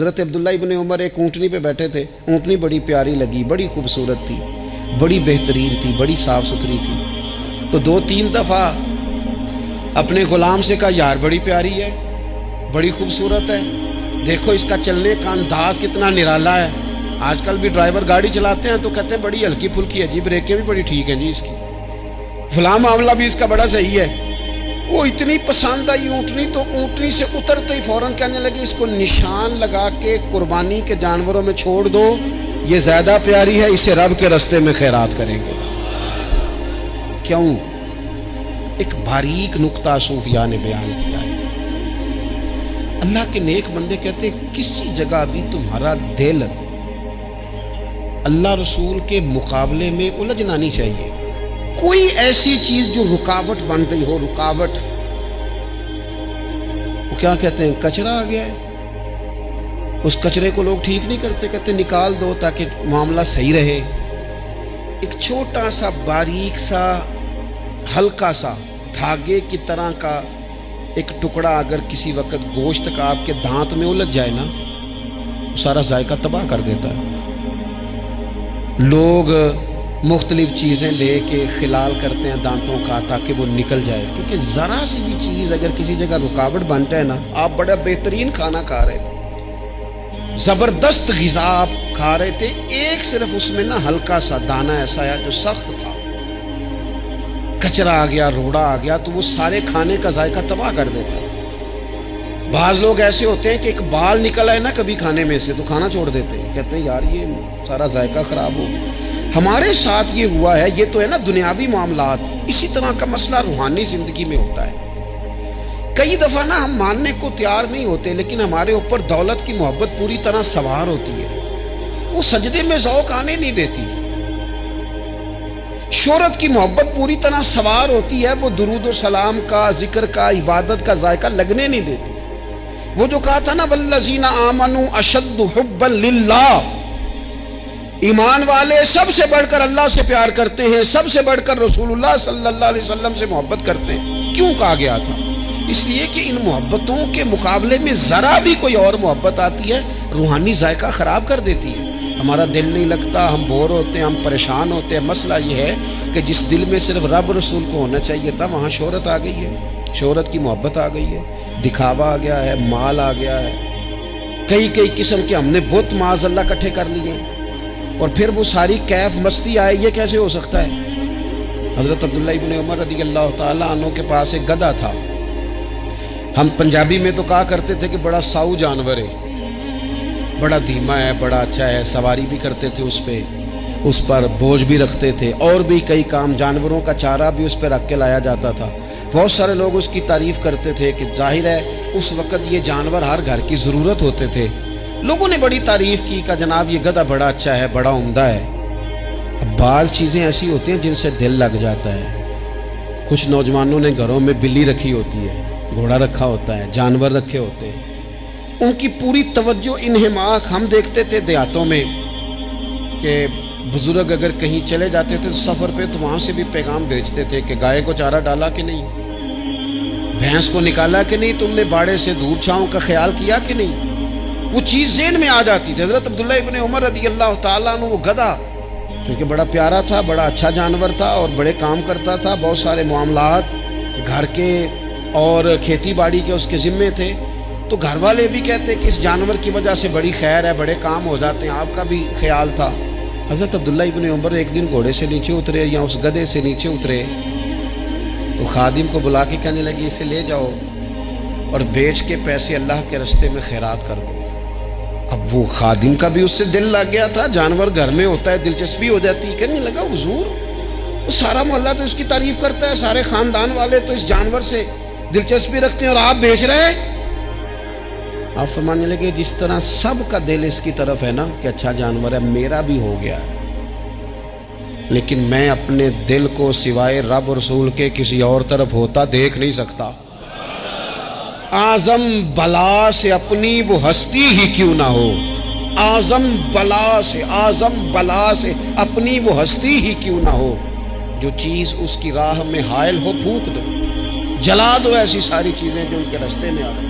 حضرت عبداللہ ابن عمر ایک اونٹنی پہ بیٹھے تھے. اونٹنی بڑی پیاری لگی, بڑی خوبصورت تھی, بڑی بہترین تھی, بڑی صاف ستھری تھی. تو 2-3 دفعہ اپنے غلام سے کہا, یار بڑی پیاری ہے, بڑی خوبصورت ہے, دیکھو اس کا چلنے کا انداز کتنا نرالا ہے. آج کل بھی ڈرائیور گاڑی چلاتے ہیں تو کہتے ہیں بڑی ہلکی پھلکی ہے جی, بریکیں بھی بڑی ٹھیک ہیں جی اس کی, فلاں معاملہ بھی اس کا بڑا صحیح ہے. وہ اتنی پسند آئی اونٹنی, تو اونٹنی سے اترتے ہی فوراً کہنے لگے اس کو نشان لگا کے قربانی کے جانوروں میں چھوڑ دو, یہ زیادہ پیاری ہے, اسے رب کے رستے میں خیرات کریں گے. کیوں؟ ایک باریک نقطہ صوفیاء نے بیان کیا ہے. اللہ کے نیک بندے کہتے ہیں کسی جگہ بھی تمہارا دل اللہ رسول کے مقابلے میں الجھنا نہیں چاہیے. کوئی ایسی چیز جو رکاوٹ بن رہی ہو, رکاوٹ, وہ کیا کہتے ہیں, کچرا آ گیا ہے, اس کچرے کو لوگ ٹھیک نہیں کرتے, کہتے نکال دو تاکہ معاملہ صحیح رہے. ایک چھوٹا سا باریک سا ہلکا سا دھاگے کی طرح کا ایک ٹکڑا اگر کسی وقت گوشت کا آپ کے دانت میں الجھ جائے نا, وہ سارا ذائقہ تباہ کر دیتا ہے. لوگ مختلف چیزیں لے کے خلال کرتے ہیں دانتوں کا تاکہ وہ نکل جائے, کیونکہ ذرا سی بھی چیز اگر کسی جگہ رکاوٹ بن جائے نا, آپ بڑا بہترین کھانا کھا رہے تھے, زبردست غذا آپ کھا رہے تھے, ایک صرف اس میں نا ہلکا سا دانہ ایسا ہے جو سخت تھا, کچرا آ گیا, روڑا آ گیا, تو وہ سارے کھانے کا ذائقہ تباہ کر دیتا ہے. بعض لوگ ایسے ہوتے ہیں کہ ایک بال نکل آئے نا کبھی کھانے میں سے تو کھانا چھوڑ دیتے ہیں, کہتے ہیں یار یہ سارا ذائقہ خراب ہو گیا. ہمارے ساتھ یہ ہوا ہے, یہ تو ہے نا دنیاوی معاملات. اسی طرح کا مسئلہ روحانی زندگی میں ہوتا ہے. کئی دفعہ نا ہم ماننے کو تیار نہیں ہوتے, لیکن ہمارے اوپر دولت کی محبت پوری طرح سوار ہوتی ہے, وہ سجدے میں ذوق آنے نہیں دیتی. شہرت کی محبت پوری طرح سوار ہوتی ہے, وہ درود و سلام کا, ذکر کا, عبادت کا ذائقہ لگنے نہیں دیتی. وہ جو کہا تھا نا والذین آمنوا اشد حبا للہ, ایمان والے سب سے بڑھ کر اللہ سے پیار کرتے ہیں, سب سے بڑھ کر رسول اللہ صلی اللہ علیہ وسلم سے محبت کرتے ہیں. کیوں کہا گیا تھا؟ اس لیے کہ ان محبتوں کے مقابلے میں ذرا بھی کوئی اور محبت آتی ہے, روحانی ذائقہ خراب کر دیتی ہے. ہمارا دل نہیں لگتا, ہم بور ہوتے ہیں, ہم پریشان ہوتے ہیں. مسئلہ یہ ہے کہ جس دل میں صرف رب رسول کو ہونا چاہیے تھا, وہاں شہرت آ گئی ہے, شہرت کی محبت آ گئی ہے, دکھاوا آ گیا ہے, مال آ گیا ہے, کئی قسم کے ہم نے بت معاذ اللہ اکٹھے کر لیے, اور پھر وہ ساری کیف مستی آئے. یہ کیسے ہو سکتا ہے؟ حضرت عبداللہ ابن عمر رضی اللہ تعالیٰ عنہ کے پاس ایک گدھا تھا. ہم پنجابی میں تو کہا کرتے تھے کہ بڑا ساؤ جانور ہے, بڑا دھیما ہے, بڑا اچھا ہے, سواری بھی کرتے تھے اس پہ, اس پر بوجھ بھی رکھتے تھے, اور بھی کئی کام, جانوروں کا چارہ بھی اس پہ رکھ کے لایا جاتا تھا. بہت سارے لوگ اس کی تعریف کرتے تھے کہ ظاہر ہے اس وقت یہ جانور ہر گھر کی ضرورت ہوتے تھے. لوگوں نے بڑی تعریف کی کہ جناب یہ گدھا بڑا اچھا ہے, بڑا عمدہ ہے. اب بعض چیزیں ایسی ہوتی ہیں جن سے دل لگ جاتا ہے. کچھ نوجوانوں نے گھروں میں بلی رکھی ہوتی ہے, گھوڑا رکھا ہوتا ہے, جانور رکھے ہوتے ہیں, ان کی پوری توجہ انہماک. ہم دیکھتے تھے دیہاتوں میں کہ بزرگ اگر کہیں چلے جاتے تھے سفر پہ, تو وہاں سے بھی پیغام بھیجتے تھے کہ گائے کو چارہ ڈالا کہ نہیں, بھینس کو نکالا کہ نہیں, تم نے باڑے سے دور چھاؤں کا خیال کیا کہ نہیں. وہ چیز ذہن میں آ جاتی تھی. حضرت عبداللہ ابن عمر رضی اللہ تعالیٰ عنہ, وہ گدھا کیونکہ بڑا پیارا تھا, بڑا اچھا جانور تھا, اور بڑے کام کرتا تھا, بہت سارے معاملات گھر کے اور کھیتی باڑی کے اس کے ذمے تھے. تو گھر والے بھی کہتے کہ اس جانور کی وجہ سے بڑی خیر ہے, بڑے کام ہو جاتے ہیں. آپ کا بھی خیال تھا. حضرت عبداللہ ابن عمر ایک دن گھوڑے سے نیچے اترے, یا اس گدھے سے نیچے اترے, تو خادم کو بلا کے کہنے لگے اسے لے جاؤ اور بیچ کے پیسے اللہ کے رستے میں خیرات کر دو. اب وہ خادم کا بھی اس سے دل لگ گیا تھا, جانور گھر میں ہوتا ہے, دلچسپی ہو جاتی ہے. کہنے لگا حضور وہ سارا محلہ تو اس کی تعریف کرتا ہے, سارے خاندان والے تو اس جانور سے دلچسپی رکھتے ہیں, اور آپ بیچ رہے ہیں. آپ فرمانے لگے جس طرح سب کا دل اس کی طرف ہے نا کہ اچھا جانور ہے, میرا بھی ہو گیا ہے, لیکن میں اپنے دل کو سوائے رب رسول کے کسی اور طرف ہوتا دیکھ نہیں سکتا. اعظم بلا سے اپنی وہ ہستی ہی کیوں نہ ہو, اعظم بلا سے اپنی وہ ہستی ہی کیوں نہ ہو. جو چیز اس کی راہ میں حائل ہو پھونک دو, جلا دو ایسی ساری چیزیں جو ان کے راستے میں آ رہی.